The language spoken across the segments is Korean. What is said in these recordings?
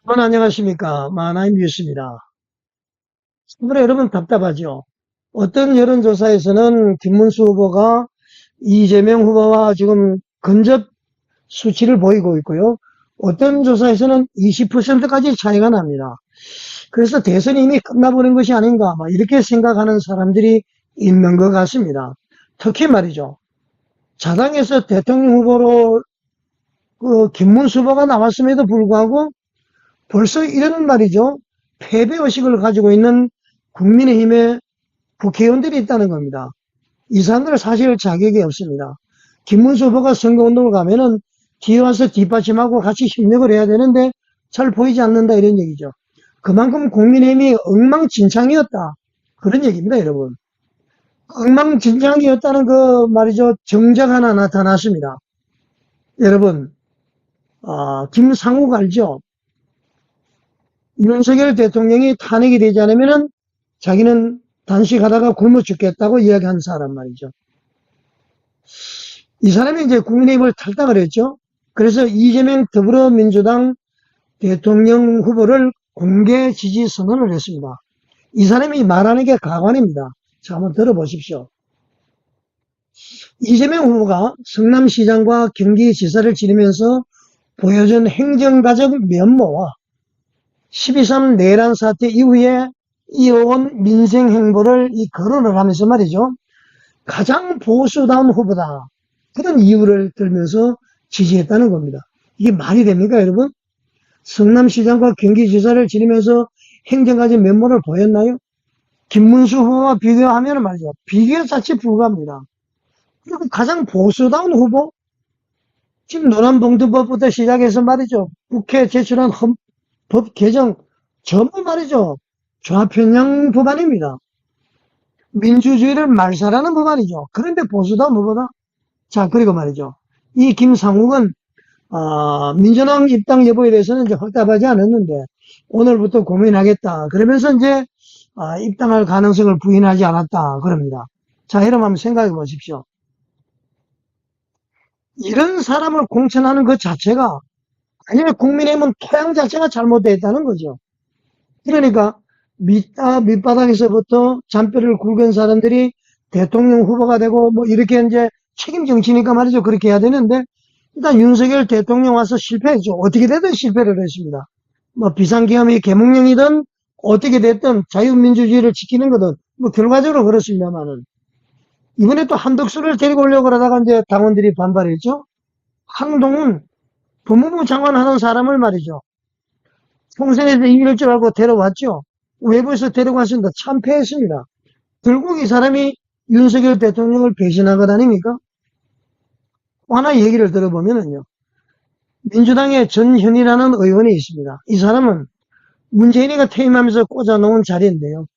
안녕하십니까. 마나임 뉴스입니다. 그래, 여러분 답답하죠? 어떤 여론조사에서는 김문수 후보가 이재명 후보와 지금 근접 수치를 보이고 있고요. 어떤 조사에서는 20%까지 차이가 납니다. 그래서 대선이 이미 끝나버린 것이 아닌가, 이렇게 생각하는 사람들이 있는 것 같습니다. 특히 말이죠. 자당에서 대통령 후보로 김문수 후보가 나왔음에도 불구하고 벌써 이런 말이죠. 패배의식을 가지고 있는 국민의힘의 국회의원들이 있다는 겁니다. 이 사람들은 사실 자격이 없습니다. 김문수 후보가 선거운동을 가면은 뒤에 와서 뒷받침하고 같이 협력을 해야 되는데 잘 보이지 않는다 이런 얘기죠. 그만큼 국민의힘이 엉망진창이었다. 그런 얘기입니다, 여러분. 엉망진창이었다는 그 말이죠. 정작 하나 나타났습니다. 여러분, 김상욱 알죠? 윤석열 대통령이 탄핵이 되지 않으면은 자기는 단식하다가 굶어 죽겠다고 이야기한 사람 말이죠. 이 사람이 이제 국민의힘을 탈당을 했죠. 그래서 이재명 더불어민주당 대통령 후보를 공개 지지 선언을 했습니다. 이 사람이 말하는 게 가관입니다. 자, 한번 들어보십시오. 이재명 후보가 성남시장과 경기지사를 지내면서 보여준 행정가적 면모와 12.3 내란 사태 이후에 이어온 민생 행보를 거론을 하면서 말이죠. 가장 보수다운 후보다. 그런 이유를 들면서 지지했다는 겁니다. 이게 말이 됩니까, 여러분? 성남시장과 경기지사를 지내면서 행정가적 면모를 보였나요? 김문수 후보와 비교하면 말이죠. 비교 자체 불가합니다. 그리고 가장 보수다운 후보? 지금 노란봉투법부터 시작해서 말이죠. 국회에 제출한 법 개정 전부 말이죠. 좌편향 법안입니다. 민주주의를 말살하는 법안이죠. 그런데 보수다운 후보다. 자, 그리고 말이죠. 이 김상욱은 민주당 입당 여부에 대해서는 이제 확답하지 않았는데 오늘부터 고민하겠다. 그러면서 이제 입당할 가능성을 부인하지 않았다. 그럽니다. 자, 여러분 한번 생각해 보십시오. 이런 사람을 공천하는 그 자체가 아니면 국민의힘은 토양 자체가 잘못되어 있다는 거죠. 그러니까 밑바닥에서부터 잔뼈를 굵은 사람들이 대통령 후보가 되고 뭐 이렇게 이제 책임 정치니까 말이죠. 그렇게 해야 되는데 일단 윤석열 대통령 와서 실패했죠. 어떻게 되든 실패를 했습니다. 뭐 비상계엄이 계몽령이든 어떻게 됐든 자유민주주의를 지키는 거든 뭐 결과적으로 그렇습니다만은 이번에 또 한덕수를 데리고 오려고 그러다가 이제 당원들이 반발했죠. 한동훈 법무부 장관 하는 사람을 말이죠. 총선에서 이길 줄 알고 데려왔죠. 외부에서 데려왔습니다. 참패했습니다. 결국 이 사람이 윤석열 대통령을 배신한 것 아닙니까? 하나 얘기를 들어보면은요. 민주당의 전현이라는 의원이 있습니다. 이 사람은 문재인이가 퇴임하면서 꽂아놓은 자리인데요.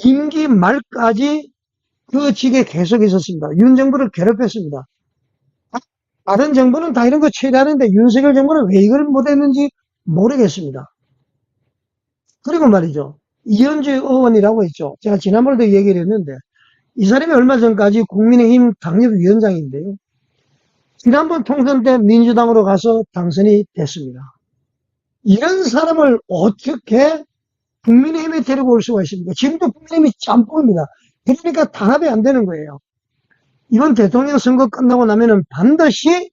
임기 말까지 그 직에 계속 있었습니다. 윤 정부를 괴롭혔습니다. 다른 정부는 다 이런 거 처리하는데 윤석열 정부는 왜 이걸 못했는지 모르겠습니다. 그리고 말이죠. 이현주 의원이라고 있죠. 제가 지난번에도 얘기를 했는데 이 사람이 얼마 전까지 국민의힘 당협위원장인데요. 지난번 통선 때 민주당으로 가서 당선이 됐습니다. 이런 사람을 어떻게 국민의힘에 데리고 올 수가 있습니까? 지금도 국민의힘이 짬뽕입니다. 그러니까 단합이 안 되는 거예요. 이번 대통령 선거 끝나고 나면은 반드시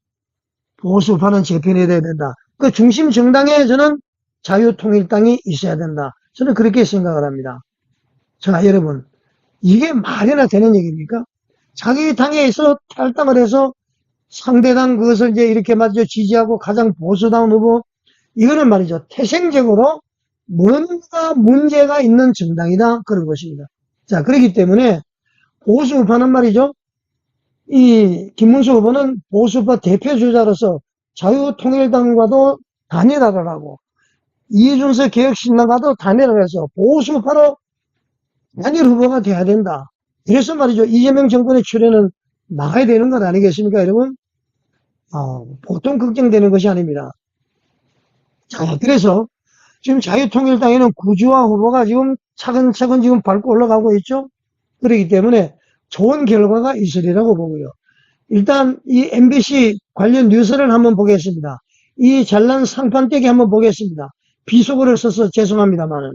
보수파는 재편해야 된다. 그 중심 정당에 저는 자유통일당이 있어야 된다. 저는 그렇게 생각을 합니다. 자, 여러분. 이게 말이나 되는 얘기입니까? 자기 당에서 탈당을 해서 상대당 그것을 이제 이렇게 말이죠. 지지하고 가장 보수다운 후보. 이거는 말이죠. 태생적으로 뭔가 문제가 있는 정당이다. 그런 것입니다. 자, 그렇기 때문에 보수파는 말이죠. 이 김문수 후보는 보수파 대표주자로서 자유통일당과도 단일화를 하고 이준석 개혁신당과도 단일화를 해서 보수파로 단일 후보가 돼야 된다. 그래서 말이죠. 이재명 정권의 출연은 막아야 되는 것 아니겠습니까, 여러분? 보통 걱정되는 것이 아닙니다. 자, 그래서 지금 자유통일당에는 구주화 후보가 지금 차근차근 지금 밟고 올라가고 있죠. 그렇기 때문에 좋은 결과가 있으리라고 보고요. 일단 이 MBC 관련 뉴스를 한번 보겠습니다. 이 잘난 상판떼기 한번 보겠습니다. 비속어를 써서 죄송합니다만은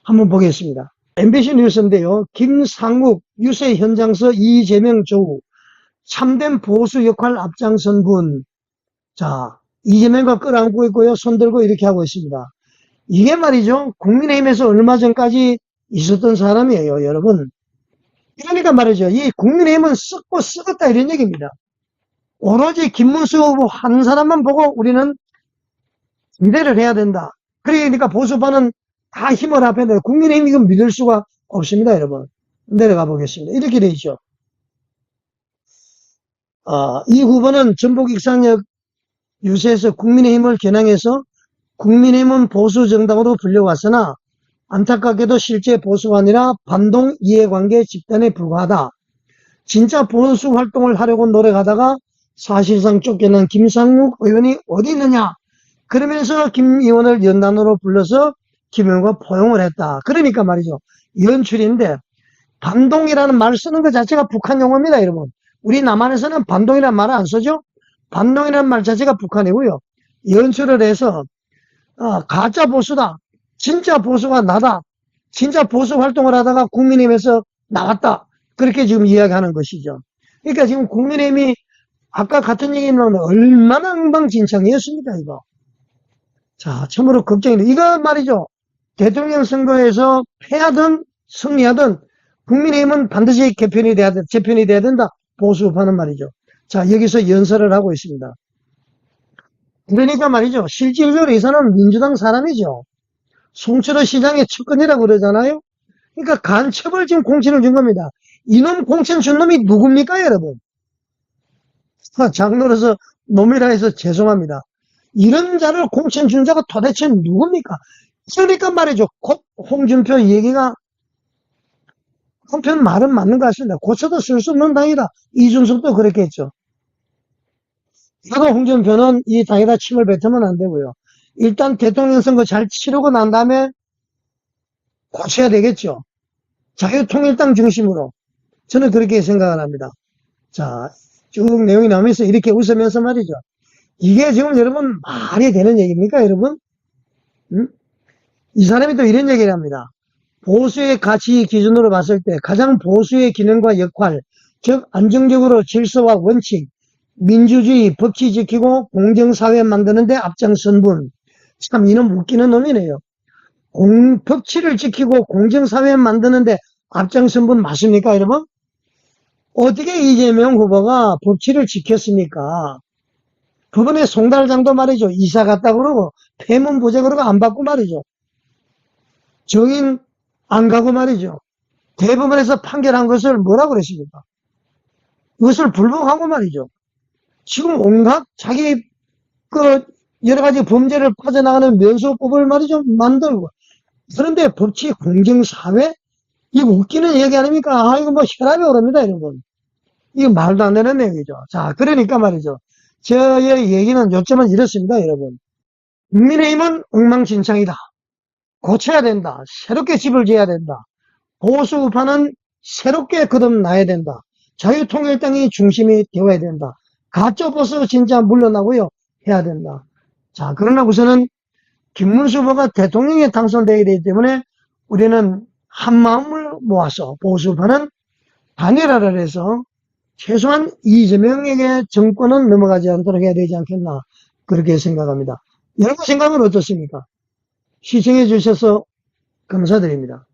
한번 보겠습니다. MBC 뉴스인데요. 김상욱 유세 현장서 이재명 조우 참된 보수 역할 앞장선 분. 자, 이재명과 끌어안고 있고요. 손들고 이렇게 하고 있습니다. 이게 말이죠. 국민의힘에서 얼마 전까지 있었던 사람이에요, 여러분. 그러니까 말이죠. 이 국민의힘은 썩고 썩었다 이런 얘기입니다. 오로지 김문수 후보 한 사람만 보고 우리는 기대를 해야 된다. 그러니까 보수파는 다 힘을 합해야 돼요. 국민의힘 이건 믿을 수가 없습니다, 여러분. 내려가 보겠습니다. 이렇게 돼 있죠. 이 후보는 전북 익산역 유세에서 국민의힘을 겨냥해서 국민의힘은 보수 정당으로 불려왔으나 안타깝게도 실제 보수가 아니라 반동 이해관계 집단에 불과하다. 진짜 보수 활동을 하려고 노력하다가 사실상 쫓겨난 김상욱 의원이 어디 있느냐. 그러면서 김 의원을 연단으로 불러서 김 의원과 포용을 했다. 그러니까 말이죠. 연출인데 반동이라는 말을 쓰는 것 자체가 북한 용어입니다, 여러분. 우리 남한에서는 반동이라는 말을 안 쓰죠. 반동이라는 말 자체가 북한이고요. 연출을 해서 가짜 보수다. 진짜 보수가 나다. 진짜 보수 활동을 하다가 국민의힘에서 나왔다. 그렇게 지금 이야기하는 것이죠. 그러니까 지금 국민의힘이 아까 같은 얘기는 얼마나 엉망진창이었습니까, 이거. 자, 참으로 걱정이네. 이거 말이죠. 대통령 선거에서 패하든 승리하든 국민의힘은 반드시 재편이 돼야 된다. 보수파는 말이죠. 자, 여기서 연설을 하고 있습니다. 그러니까 말이죠. 실질적으로 이 사람은 민주당 사람이죠. 송철호 시장의 측근이라고 그러잖아요. 그러니까 간첩을 지금 공천을 준 겁니다. 이놈 공천 준 놈이 누굽니까, 여러분? 장로로서 놈이라 해서 죄송합니다. 이런 자를 공천 준 자가 도대체 누굽니까? 그러니까 말이죠. 곧 홍준표 얘기가 한편 말은 맞는 것 같습니다. 고쳐도 쓸 수 없는 당이다. 이준석도 그렇게 했죠. 나도 홍준표는 이 당에다 침을 뱉으면 안 되고요. 일단 대통령 선거 잘 치르고 난 다음에 고쳐야 되겠죠. 자유통일당 중심으로. 저는 그렇게 생각을 합니다. 자, 쭉 내용이 나오면서 이렇게 웃으면서 말이죠. 이게 지금 여러분 말이 되는 얘기입니까, 여러분? 이 사람이 또 이런 얘기를 합니다. 보수의 가치 기준으로 봤을 때 가장 보수의 기능과 역할, 즉 안정적으로 질서와 원칙, 민주주의, 법치 지키고 공정사회 만드는 데 앞장선 분. 참 이놈 웃기는 놈이네요. 법치를 지키고 공정사회 만드는 데 앞장선 분 맞습니까, 여러분? 어떻게 이재명 후보가 법치를 지켰습니까? 그번에 송달장도 말이죠. 이사 갔다 그러고 폐문 보제 그러고 안 받고 말이죠. 정인 안 가고 말이죠. 대법원에서 판결한 것을 뭐라고 그랬습니까? 이것을 불복하고 말이죠. 지금 온갖 자기 그 여러 가지 범죄를 빠져나가는 면소법을 말이죠. 만들고. 그런데 법치 공정사회? 이거 웃기는 얘기 아닙니까? 이거 뭐 혈압이 오릅니다, 여러분. 이거 말도 안 되는 얘기죠. 자, 그러니까 말이죠. 저의 얘기는 요점은 이렇습니다, 여러분. 국민의힘은 엉망진창이다. 고쳐야 된다. 새롭게 집을 지어야 된다. 보수우파는 새롭게 거듭나야 된다. 자유통일당이 중심이 되어야 된다. 가짜 보수 진짜 물러나고요. 해야 된다. 자, 그러나 우선은 김문수 후보가 대통령에 당선되어야 되기 때문에 우리는 한 마음을 모아서 보수파는 단일화를 해서 최소한 이재명에게 정권은 넘어가지 않도록 해야 되지 않겠나 그렇게 생각합니다. 여러분 생각은 어떻습니까? 시청해 주셔서 감사드립니다.